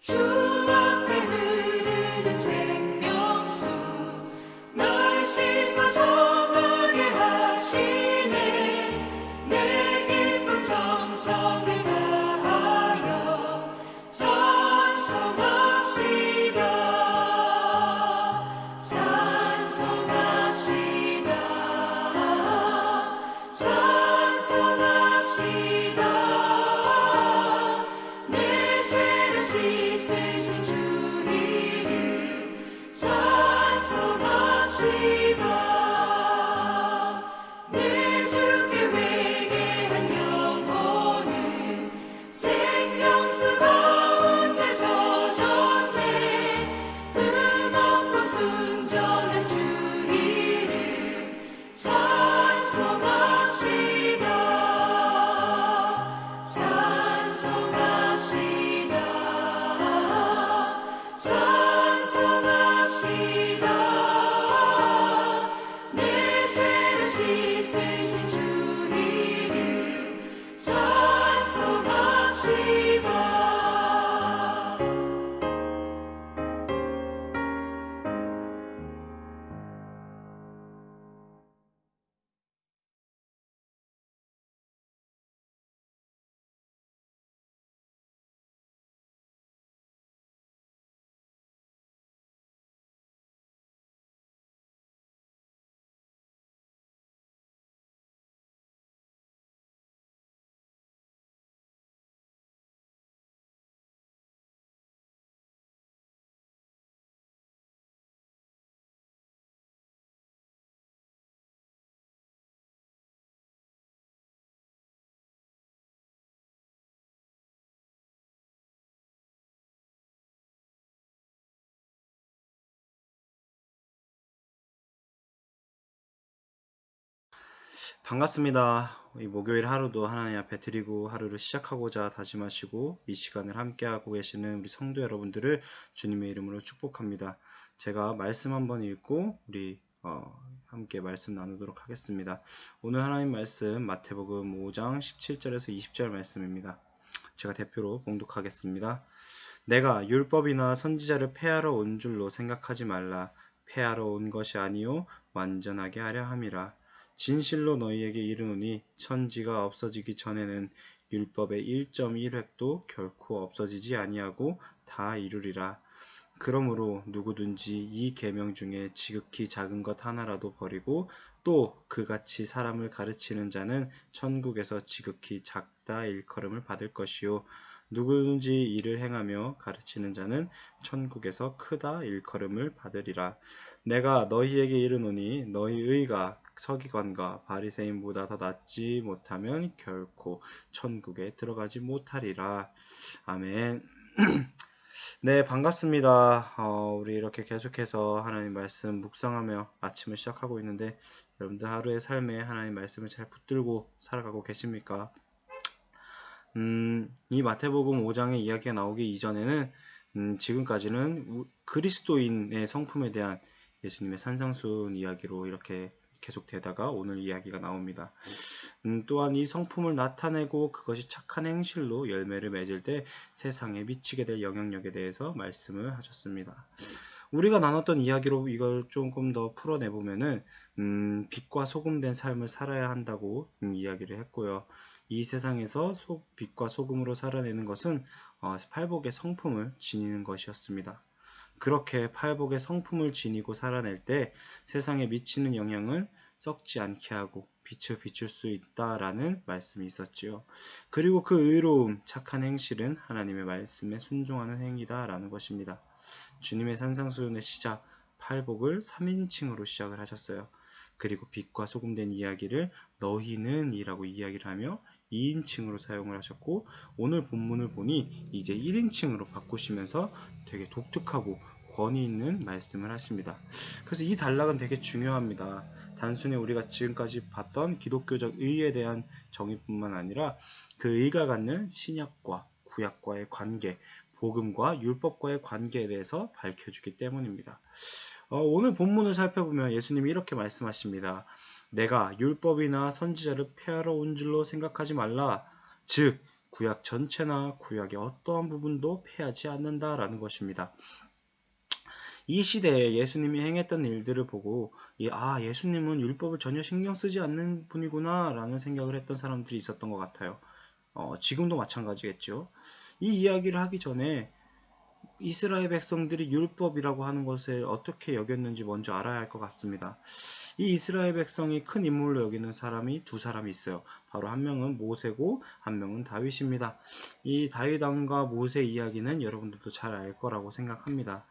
주 앞에 흐르는 생명수 날 씻어 정하게 하시네. 내 기쁨 정성을 다하여 찬송합시다. 찬송합시다. 찬송합시다. 내 죄를 씻으신 주 이름 찬송합시다. 내 주께 회개한 영혼은 생명수 가운데 젖었네. 흠없고 순전한 주 이름 찬송합시다. 찬송합시다. 찬송합시다. 내 죄를 씻으신 주 이름 찬송합시다. 반갑습니다. 이 목요일 하루도 하나님 앞에 드리고 하루를 시작하고자 다짐하시고 이 시간을 함께하고 계시는 우리 성도 여러분들을 주님의 이름으로 축복합니다. 제가 말씀 한번 읽고 우리 함께 말씀 나누도록 하겠습니다. 오늘 하나님 말씀 마태복음 5장 17절에서 20절 말씀입니다. 제가 대표로 봉독하겠습니다. 내가 율법이나 선지자를 폐하러 온 줄로 생각하지 말라. 폐하러 온 것이 아니요 완전하게 하려 함이라. 진실로 너희에게 이르노니 천지가 없어지기 전에는 율법의 1.1획도 결코 없어지지 아니하고 다 이루리라. 그러므로 누구든지 이 계명 중에 지극히 작은 것 하나라도 버리고 또 그같이 사람을 가르치는 자는 천국에서 지극히 작다 일컬음을 받을 것이요 누구든지 이를 행하며 가르치는 자는 천국에서 크다 일컬음을 받으리라. 내가 너희에게 이르노니 너희 의가 서기관과 바리새인보다 더 낫지 못하면 결코 천국에 들어가지 못하리라. 아멘. 네, 반갑습니다. 우리 이렇게 계속해서 하나님 말씀 묵상하며 아침을 시작하고 있는데 여러분들 하루의 삶에 하나님 말씀을 잘 붙들고 살아가고 계십니까? 이 마태복음 5장의 이야기가 나오기 이전에는 지금까지는 그리스도인의 성품에 대한 예수님의 산상수훈 이야기로 이렇게 계속되다가 오늘 이야기가 나옵니다. 또한 이 성품을 나타내고 그것이 착한 행실로 열매를 맺을 때 세상에 미치게 될 영향력에 대해서 말씀을 하셨습니다. 우리가 나눴던 이야기로 이걸 조금 더 풀어내보면은 빛과 소금된 삶을 살아야 한다고 이야기를 했고요. 이 세상에서 빛과 소금으로 살아내는 것은 팔복의 성품을 지니는 것이었습니다. 그렇게 팔복의 성품을 지니고 살아낼 때 세상에 미치는 영향은 썩지 않게 하고 빛을 비출 수 있다라는 말씀이 있었지요. 그리고 그 의로움, 착한 행실은 하나님의 말씀에 순종하는 행위다라는 것입니다. 주님의 산상수훈의 시작, 팔복을 3인칭으로 시작을 하셨어요. 그리고 빛과 소금된 이야기를 너희는 이라고 이야기를 하며 2인칭으로 사용을 하셨고 오늘 본문을 보니 이제 1인칭으로 바꾸시면서 되게 독특하고 권위 있는 말씀을 하십니다. 그래서 이 단락은 되게 중요합니다. 단순히 우리가 지금까지 봤던 기독교적 의에 대한 정의뿐만 아니라 그 의가 갖는 신약과 구약과의 관계, 복음과 율법과의 관계에 대해서 밝혀주기 때문입니다. 오늘 본문을 살펴보면 예수님이 이렇게 말씀하십니다. 내가 율법이나 선지자를 폐하러 온 줄로 생각하지 말라. 즉 구약 전체나 구약의 어떠한 부분도 패하지 않는다라는 것입니다. 이 시대에 예수님이 행했던 일들을 보고 예수님은 율법을 전혀 신경 쓰지 않는 분이구나 라는 생각을 했던 사람들이 있었던 것 같아요. 지금도 마찬가지겠죠. 이 이야기를 하기 전에 이스라엘 백성들이 율법이라고 하는 것을 어떻게 여겼는지 먼저 알아야 할 것 같습니다. 이 이스라엘 백성이 큰 인물로 여기는 사람이 두 사람이 있어요. 바로 한 명은 모세고 한 명은 다윗입니다. 이 다윗 왕과 모세 이야기는 여러분들도 잘 알 거라고 생각합니다.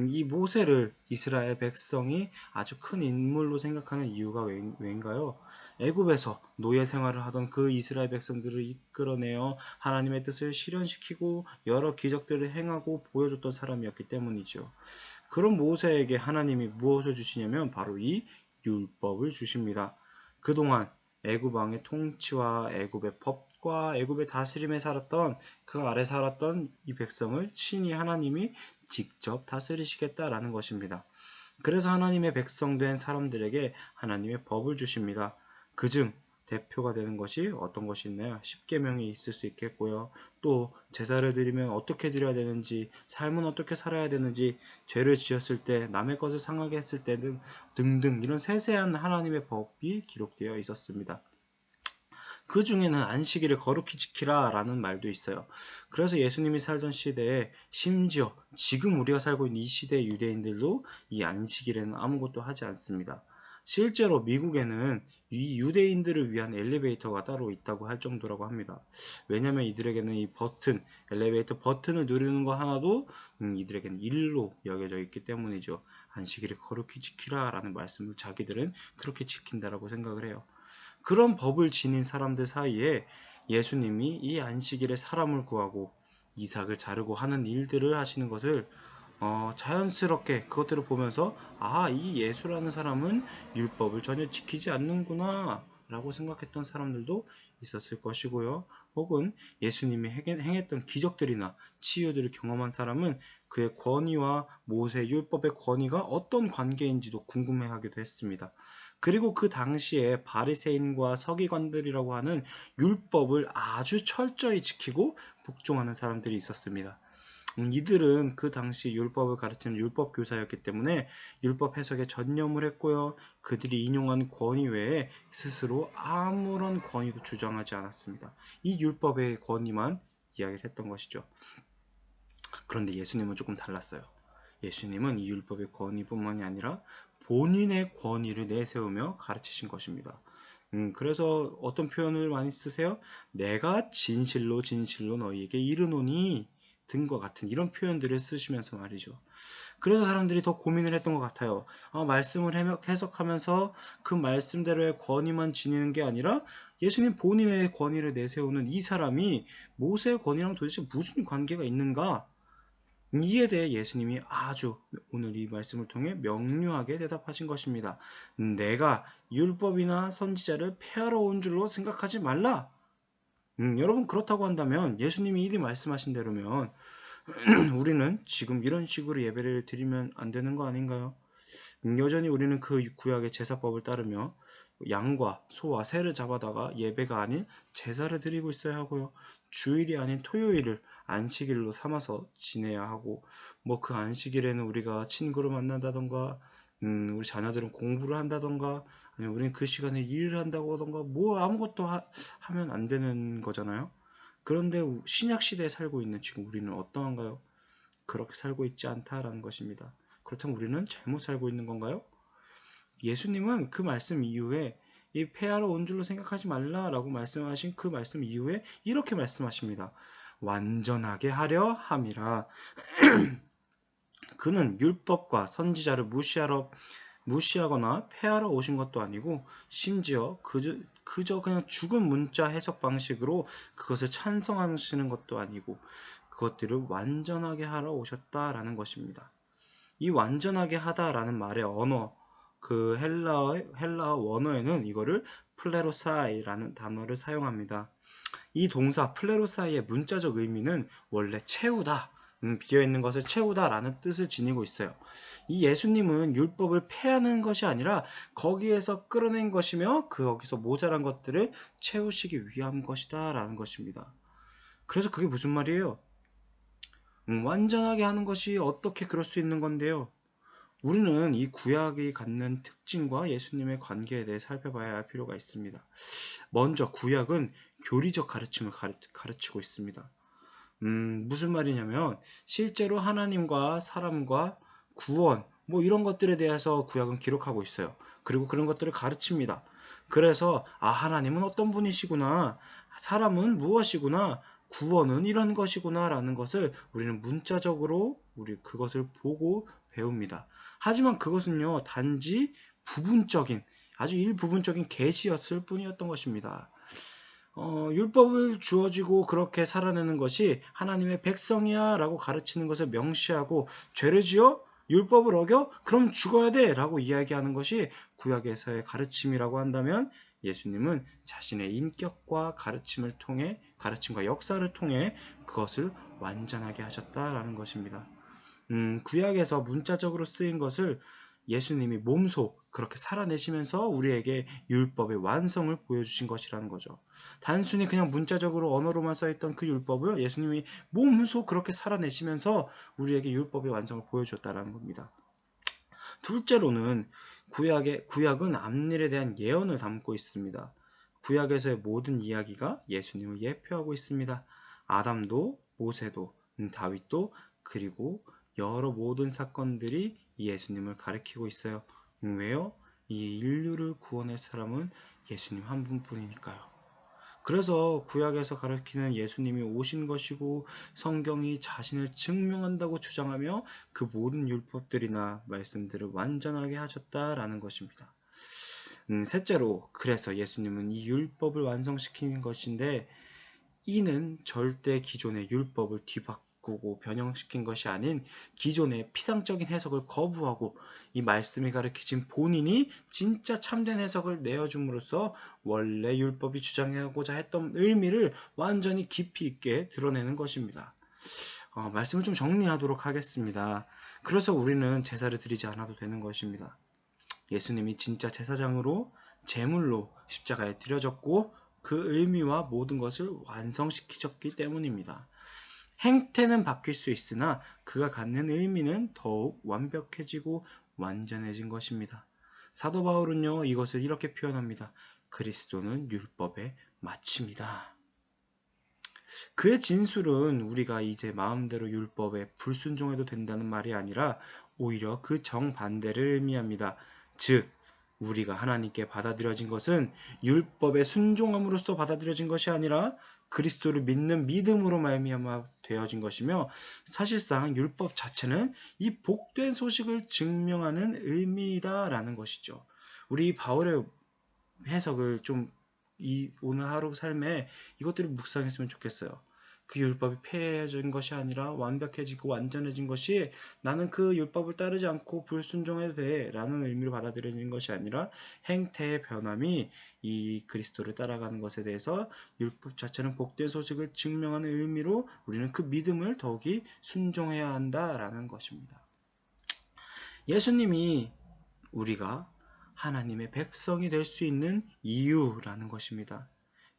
이 모세를 이스라엘 백성이 아주 큰 인물로 생각하는 이유가 왜인가요? 애굽에서 노예 생활을 하던 그 이스라엘 백성들을 이끌어내어 하나님의 뜻을 실현시키고 여러 기적들을 행하고 보여줬던 사람이었기 때문이죠. 그런 모세에게 하나님이 무엇을 주시냐면 바로 이 율법을 주십니다. 그동안 애굽 왕의 통치와 애굽의 법과 애굽의 다스림에 살았던 그 아래 살았던 이 백성을 친히 하나님이 직접 다스리시겠다라는 것입니다. 그래서 하나님의 백성된 사람들에게 하나님의 법을 주십니다. 그중 대표가 되는 것이 어떤 것이 있나요? 십계명이 있을 수 있겠고요. 또 제사를 드리면 어떻게 드려야 되는지, 삶은 어떻게 살아야 되는지, 죄를 지었을 때, 남의 것을 상하게 했을 때 등등 이런 세세한 하나님의 법이 기록되어 있었습니다. 그 중에는 안식일을 거룩히 지키라 라는 말도 있어요. 그래서 예수님이 살던 시대에 심지어 지금 우리가 살고 있는 이 시대의 유대인들도 이 안식일에는 아무것도 하지 않습니다. 실제로 미국에는 이 유대인들을 위한 엘리베이터가 따로 있다고 할 정도라고 합니다. 왜냐하면 이들에게는 이 엘리베이터 버튼을 누르는 거 하나도 이들에게는 일로 여겨져 있기 때문이죠. 안식일을 거룩히 지키라 라는 말씀을 자기들은 그렇게 지킨다라고 생각을 해요. 그런 법을 지닌 사람들 사이에 예수님이 이 안식일에 사람을 구하고 이삭을 자르고 하는 일들을 하시는 것을 자연스럽게 그것들을 보면서 이 예수라는 사람은 율법을 전혀 지키지 않는구나 라고 생각했던 사람들도 있었을 것이고요. 혹은 예수님이 행했던 기적들이나 치유들을 경험한 사람은 그의 권위와 모세 율법의 권위가 어떤 관계인지도 궁금해하기도 했습니다. 그리고 그 당시에 바리새인과 서기관들이라고 하는 율법을 아주 철저히 지키고 복종하는 사람들이 있었습니다. 이들은 그 당시 율법을 가르치는 율법 교사였기 때문에 율법 해석에 전념을 했고요. 그들이 인용한 권위 외에 스스로 아무런 권위도 주장하지 않았습니다. 이 율법의 권위만 이야기를 했던 것이죠. 그런데 예수님은 조금 달랐어요. 예수님은 이 율법의 권위뿐만이 아니라 본인의 권위를 내세우며 가르치신 것입니다. 그래서 어떤 표현을 많이 쓰세요? 내가 진실로 진실로 너희에게 이르노니 등과 같은 이런 표현들을 쓰시면서 말이죠. 그래서 사람들이 더 고민을 했던 것 같아요. 말씀을 해석하면서 그 말씀대로의 권위만 지니는 게 아니라 예수님 본인의 권위를 내세우는 이 사람이 모세의 권위랑 도대체 무슨 관계가 있는가? 이에 대해 예수님이 아주 오늘 이 말씀을 통해 명료하게 대답하신 것입니다. 내가 율법이나 선지자를 폐하러 온 줄로 생각하지 말라. 여러분 그렇다고 한다면 예수님이 이리 말씀하신 대로면 우리는 지금 이런 식으로 예배를 드리면 안 되는 거 아닌가요? 여전히 우리는 그 구약의 제사법을 따르며 양과 소와 새를 잡아다가 예배가 아닌 제사를 드리고 있어야 하고요. 주일이 아닌 토요일을 안식일로 삼아서 지내야 하고 그 안식일에는 우리가 친구를 만난다던가 우리 자녀들은 공부를 한다던가 아니면 우리는 그 시간에 일을 한다고 하던가 아무것도 하면 안 되는 거잖아요. 그런데 신약 시대에 살고 있는 지금 우리는 어떠한가요? 그렇게 살고 있지 않다라는 것입니다. 그렇다면 우리는 잘못 살고 있는 건가요? 예수님은 그 말씀 이후에 이 폐하러 온 줄로 생각하지 말라라고 말씀하신 그 말씀 이후에 이렇게 말씀하십니다. 완전하게 하려 함이라. 그는 율법과 선지자를 무시하거나 폐하러 오신 것도 아니고 심지어 그저 그냥 죽은 문자 해석 방식으로 그것을 찬성하시는 것도 아니고 그것들을 완전하게 하러 오셨다라는 것입니다. 이 완전하게 하다라는 말의 언어, 그 헬라어 원어에는 이거를 플레로사이라는 단어를 사용합니다. 이 동사 플레로사이의 문자적 의미는 원래 채우다, 비어있는 것을 채우다라는 뜻을 지니고 있어요. 이 예수님은 율법을 폐하는 것이 아니라 거기에서 끌어낸 것이며 거기서 모자란 것들을 채우시기 위한 것이다 라는 것입니다. 그래서 그게 무슨 말이에요? 완전하게 하는 것이 어떻게 그럴 수 있는 건데요? 우리는 이 구약이 갖는 특징과 예수님의 관계에 대해 살펴봐야 할 필요가 있습니다. 먼저 구약은 교리적 가르침을 가르치고 있습니다. 무슨 말이냐면 실제로 하나님과 사람과 구원 뭐 이런 것들에 대해서 구약은 기록하고 있어요. 그리고 그런 것들을 가르칩니다. 그래서 하나님은 어떤 분이시구나, 사람은 무엇이구나, 구원은 이런 것이구나 라는 것을 우리는 문자적으로 우리 그것을 보고 배웁니다. 하지만 그것은요 단지 부분적인 아주 일부분적인 계시였을 뿐이었던 것입니다. 율법을 주어지고 그렇게 살아내는 것이 하나님의 백성이야 라고 가르치는 것을 명시하고 죄를 지어 율법을 어겨? 그럼 죽어야 돼 라고 이야기하는 것이 구약에서의 가르침이라고 한다면 예수님은 자신의 인격과 가르침과 역사를 통해 그것을 완전하게 하셨다라는 것입니다. 구약에서 문자적으로 쓰인 것을 예수님이 몸소 그렇게 살아내시면서 우리에게 율법의 완성을 보여주신 것이라는 거죠. 단순히 그냥 문자적으로 언어로만 써있던 그 율법을 예수님이 몸소 그렇게 살아내시면서 우리에게 율법의 완성을 보여주었다는 겁니다. 둘째로는 구약은 앞일에 대한 예언을 담고 있습니다. 구약에서의 모든 이야기가 예수님을 예표하고 있습니다. 아담도, 모세도, 다윗도, 그리고 여러 모든 사건들이 예수님을 가리키고 있어요. 왜요? 이 인류를 구원할 사람은 예수님 한 분뿐이니까요. 그래서 구약에서 가르치는 예수님이 오신 것이고 성경이 자신을 증명한다고 주장하며 그 모든 율법들이나 말씀들을 완전하게 하셨다라는 것입니다. 셋째로 그래서 예수님은 이 율법을 완성시킨 것인데 이는 절대 기존의 율법을 뒤바꾸고 변형시킨 것이 아닌 기존의 피상적인 해석을 거부하고 이 말씀이 가르치신 본인이 진짜 참된 해석을 내어줌으로써 원래 율법이 주장하고자 했던 의미를 완전히 깊이 있게 드러내는 것입니다. 말씀을 좀 정리하도록 하겠습니다. 그래서 우리는 제사를 드리지 않아도 되는 것입니다. 예수님이 진짜 제사장으로 제물로 십자가에 드려졌고 그 의미와 모든 것을 완성시키셨기 때문입니다. 행태는 바뀔 수 있으나 그가 갖는 의미는 더욱 완벽해지고 완전해진 것입니다. 사도 바울은요 이것을 이렇게 표현합니다. 그리스도는 율법의 마침이다. 그의 진술은 우리가 이제 마음대로 율법에 불순종해도 된다는 말이 아니라 오히려 그 정반대를 의미합니다. 즉 우리가 하나님께 받아들여진 것은 율법에 순종함으로써 받아들여진 것이 아니라 그리스도를 믿는 믿음으로 말미암아 되어진 것이며 사실상 율법 자체는 이 복된 소식을 증명하는 의미다라는 것이죠. 우리 바울의 해석을 좀 오늘 하루 삶에 이것들을 묵상했으면 좋겠어요. 그 율법이 폐해진 것이 아니라 완벽해지고 완전해진 것이 나는 그 율법을 따르지 않고 불순종해도 돼 라는 의미로 받아들여지는 것이 아니라 행태의 변함이 이 그리스도를 따라가는 것에 대해서 율법 자체는 복된 소식을 증명하는 의미로 우리는 그 믿음을 더욱이 순종해야 한다라는 것입니다. 예수님이 우리가 하나님의 백성이 될 수 있는 이유라는 것입니다.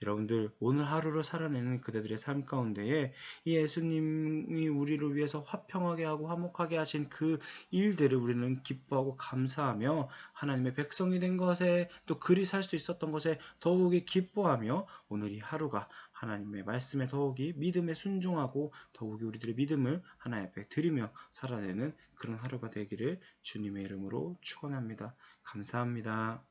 여러분들 오늘 하루를 살아내는 그대들의 삶 가운데에 이 예수님이 우리를 위해서 화평하게 하고 화목하게 하신 그 일들을 우리는 기뻐하고 감사하며 하나님의 백성이 된 것에 또 그리 살 수 있었던 것에 더욱이 기뻐하며 오늘 이 하루가 하나님의 말씀에 더욱이 믿음에 순종하고 더욱이 우리들의 믿음을 하나님 앞에 드리며 살아내는 그런 하루가 되기를 주님의 이름으로 축원합니다. 감사합니다.